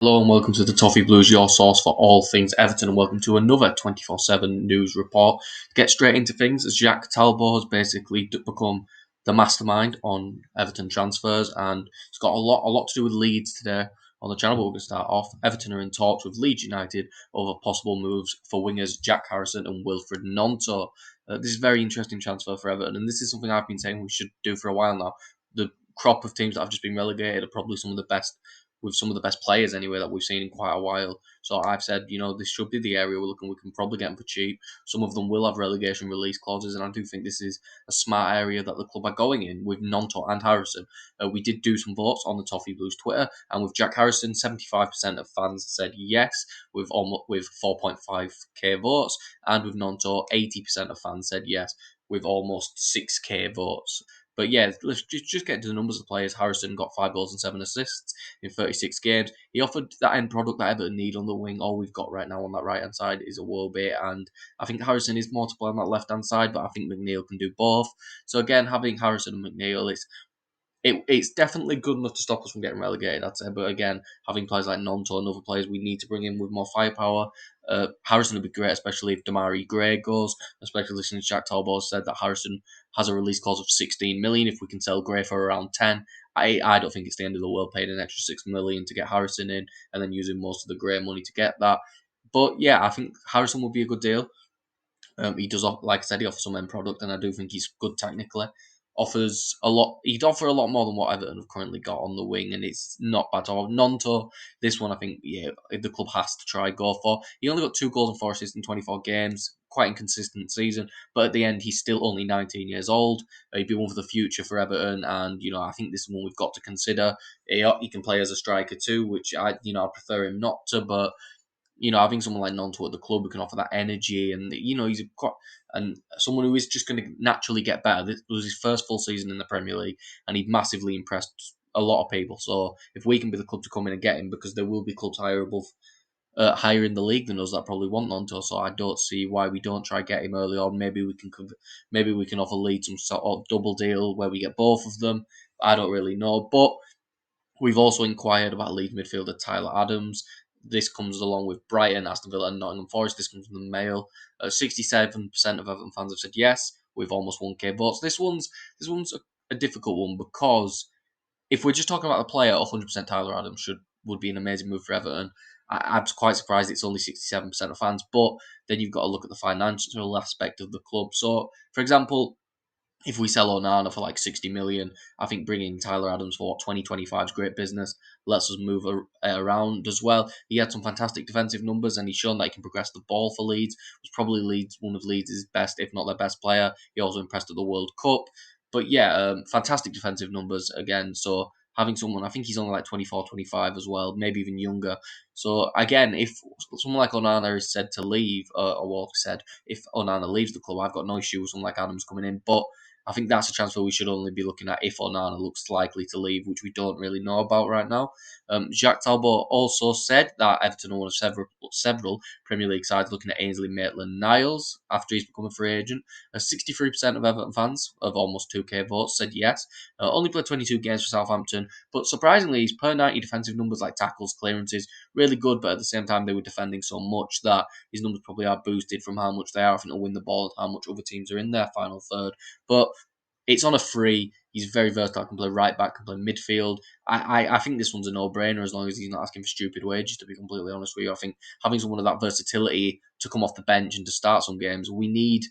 Hello and welcome to the Toffee Blues, your source for all things Everton, and welcome to another 24/7 news report. To get straight into things, as Jack Talbot has basically become the mastermind on Everton transfers, and it's got a lot to do with Leeds today on the channel. But we're going to start off. Everton are in talks with Leeds United over possible moves for wingers Jack Harrison and Wilfred Gnonto. This is a very interesting transfer for Everton, and this is something I've been saying we should do for a while now. The crop of teams that have just been relegated are probably some of the best, with some of the best players anyway that we've seen in quite a while. So I've said, this should be the area we're looking. We can probably get them for cheap. Some of them will have relegation release clauses, and I do think this is a smart area that the club are going in with Gnonto and Harrison. We did do some votes on the Toffee Blues Twitter, and with Jack Harrison, 75% of fans said yes, with 4.5k votes, and with Gnonto, 80% of fans said yes, with almost 6k votes. But yeah, let's just get into the numbers of the players. Harrison got 5 goals and 7 assists in 36 games. He offered that end product that Everton need on the wing. All we've got right now on that right-hand side is a Iwobi, and I think Harrison is more to play on that left-hand side, but I think McNeil can do both. So again, having Harrison and McNeil, it's definitely good enough to stop us from getting relegated, I'd say. But again, having players like Gnonto and other players we need to bring in with more firepower. Harrison would be great, especially if Damari Gray goes, especially since Jack Talbot said that Harrison has a release clause of 16 million. If we can sell Gray for around 10, I don't think it's the end of the world paying an extra 6 million to get Harrison in and then using most of the Gray money to get that. But yeah, I think Harrison would be a good deal. He does, like I said, he offers some end product, and I do think he's good technically. Offers a lot. He'd offer a lot more than what Everton have currently got on the wing, and it's not bad at all. Gnonto, this one I think, if the club has to try, go for. He only got 2 goals and 4 assists in 24 games. Quite inconsistent season, but at the end, he's still only 19 years old. He'd be one for the future for Everton, and I think this is one we've got to consider. He can play as a striker too, which I prefer him not to, but having someone like Gnonto at the club who can offer that energy, and and someone who is just going to naturally get better. This was his first full season in the Premier League, and he massively impressed a lot of people. So if we can be the club to come in and get him, because there will be clubs higher in the league than us that probably want Gnonto. So I don't see why we don't try get him early on. Maybe we can offer Leeds some sort of double deal where we get both of them. I don't really know, but we've also inquired about Leeds midfielder Tyler Adams. This comes along with Brighton, Aston Villa, and Nottingham Forest. This comes from the Mail. 67% of Everton fans have said yes, with almost 1k votes. This one's a difficult one, because if we're just talking about the player, 100% Tyler Adams would be an amazing move for Everton. I'm quite surprised it's only 67% of fans, but then you've got to look at the financial aspect of the club. So, for example, if we sell Onana for like 60 million, I think bringing Tyler Adams for 2025 is great business. Lets us move around as well. He had some fantastic defensive numbers, and he's shown that he can progress the ball for Leeds. Was probably one of Leeds' best, if not their best player. He also impressed at the World Cup. But yeah, fantastic defensive numbers again. So having someone, I think he's only like 24, 25 as well, maybe even younger. So again, if someone like Onana is said to leave, or said if Onana leaves the club, I've got no issue with someone like Adams coming in. But I think that's a transfer we should only be looking at if Onana looks likely to leave, which we don't really know about right now. Jacques Talbot also said that Everton are one of several Premier League sides looking at Ainsley Maitland-Niles after he's become a free agent. 63% of Everton fans, of almost 2k votes, said yes. Only played 22 games for Southampton, but surprisingly, his per 90 defensive numbers like tackles, clearances, really good, but at the same time, they were defending so much that his numbers probably are boosted from how much they are having to win the ball and how much other teams are in their final third. But it's on a free. He's very versatile. Can play right back. Can play midfield. I think this one's a no-brainer as long as he's not asking for stupid wages. To be completely honest with you, I think having someone of that versatility to come off the bench and to start some games, we need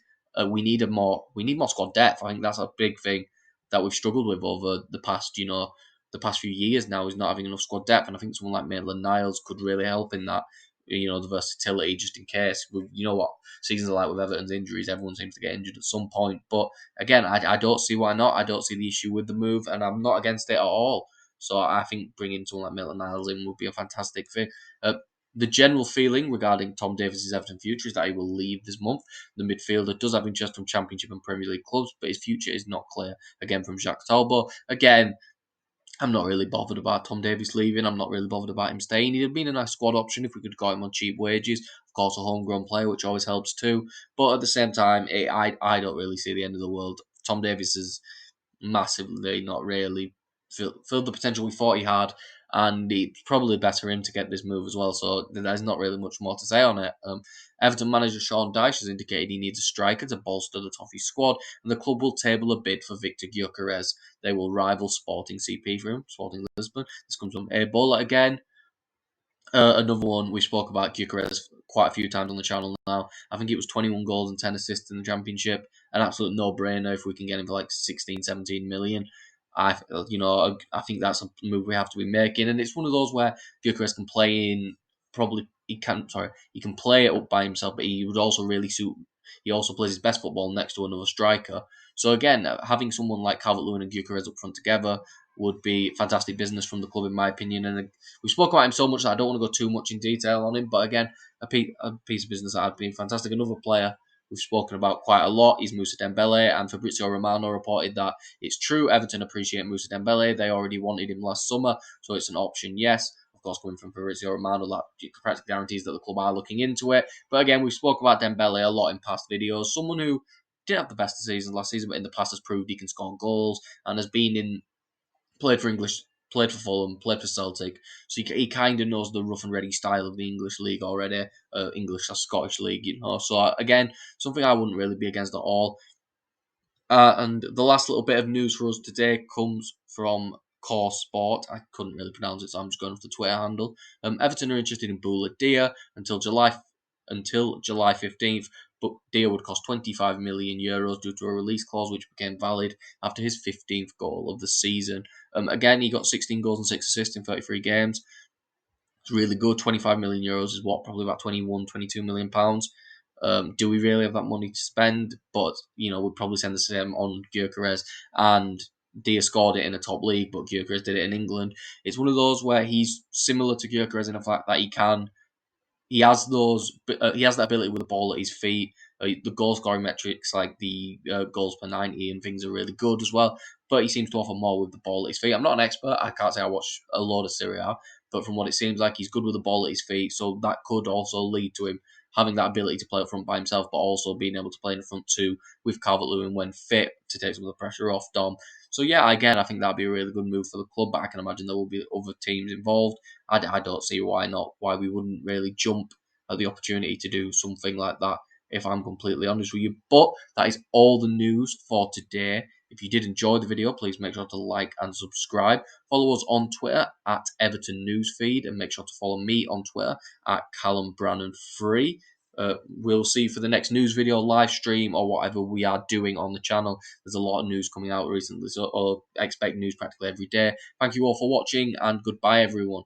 more squad depth. I think that's a big thing that we've struggled with over the past few years now, is not having enough squad depth. And I think someone like Maitland-Niles could really help in that. The versatility, just in case. What seasons are like with Everton's injuries. Everyone seems to get injured at some point. But again, I don't see why not. I don't see the issue with the move, and I'm not against it at all. So I think bringing someone like Maitland-Niles in would be a fantastic thing. The general feeling regarding Tom Davies' Everton future is that he will leave this month. The midfielder does have interest from Championship and Premier League clubs, but his future is not clear. Again, from Jacques Talbot. Again, I'm not really bothered about Tom Davies leaving. I'm not really bothered about him staying. He'd have been a nice squad option if we could got him on cheap wages. Of course, a homegrown player, which always helps too. But at the same time, I don't really see the end of the world. Tom Davies has massively not really filled the potential we thought he had. and it's probably better him to get this move as well. So there's not really much more to say on it. Everton manager Sean Dyche has indicated he needs a striker to bolster the Toffee squad, and the club will table a bid for Victor Gyökeres. They will rival Sporting CP for him, Sporting Lisbon. This comes from Ebola again. Another one we spoke about Gyökeres quite a few times on the channel now. I think it was 21 goals and 10 assists in the championship. An absolute no-brainer if we can get him for like 16, 17 million. I think that's a move we have to be making, and it's one of those where Gyökeres can play in. Probably he can play it up by himself, but he would also really suit. He also plays his best football next to another striker. So again, having someone like Calvert-Lewin and Gyökeres up front together would be fantastic business from the club, in my opinion. And we spoke about him so much that I don't want to go too much in detail on him. But again, a piece of business that had been fantastic. Another player we've spoken about quite a lot is Moussa Dembele, and Fabrizio Romano reported that it's true. Everton appreciate Moussa Dembele. They already wanted him last summer, so it's an option, yes. Of course, coming from Fabrizio Romano, that practically guarantees that the club are looking into it. But again, we've spoken about Dembele a lot in past videos. Someone who didn't have the best of seasons last season, but in the past has proved he can score goals and has been in played for English, played for Fulham, played for Celtic, so he kind of knows the rough and ready style of the English league already, English or Scottish league, So again, something I wouldn't really be against at all. And the last little bit of news for us today comes from Core Sport. I couldn't really pronounce it, so I'm just going off the Twitter handle. Everton are interested in Boula Dia until July 15th, but Dia would cost 25 million euros due to a release clause which became valid after his 15th goal of the season. Again, he got 16 goals and 6 assists in 33 games. It's really good. 25 million euros is what, probably about 21, 22 million pounds. Do we really have that money to spend? But, we'd probably send the same on Gyökeres, and Dia scored it in a top league, but Gyökeres did it in England. It's one of those where he's similar to Gyökeres in the fact that he has that ability with the ball at his feet. The goal scoring metrics, like the goals per 90 and things, are really good as well. But he seems to offer more with the ball at his feet. I'm not an expert. I can't say I watch a lot of Serie A, but from what it seems like, he's good with the ball at his feet. So that could also lead to him having that ability to play up front by himself, but also being able to play in the front too with Calvert-Lewin when fit to take some of the pressure off Dom. So yeah, again, I think that'd be a really good move for the club, but I can imagine there will be other teams involved. I don't see why not, why we wouldn't really jump at the opportunity to do something like that, if I'm completely honest with you. But that is all the news for today. If you did enjoy the video, please make sure to like and subscribe. Follow us on Twitter at Everton Newsfeed, and make sure to follow me on Twitter at Callum Brannan3. We'll see you for the next news video, live stream, or whatever we are doing on the channel. There's a lot of news coming out recently, so expect news practically every day. Thank you all for watching, and goodbye, everyone.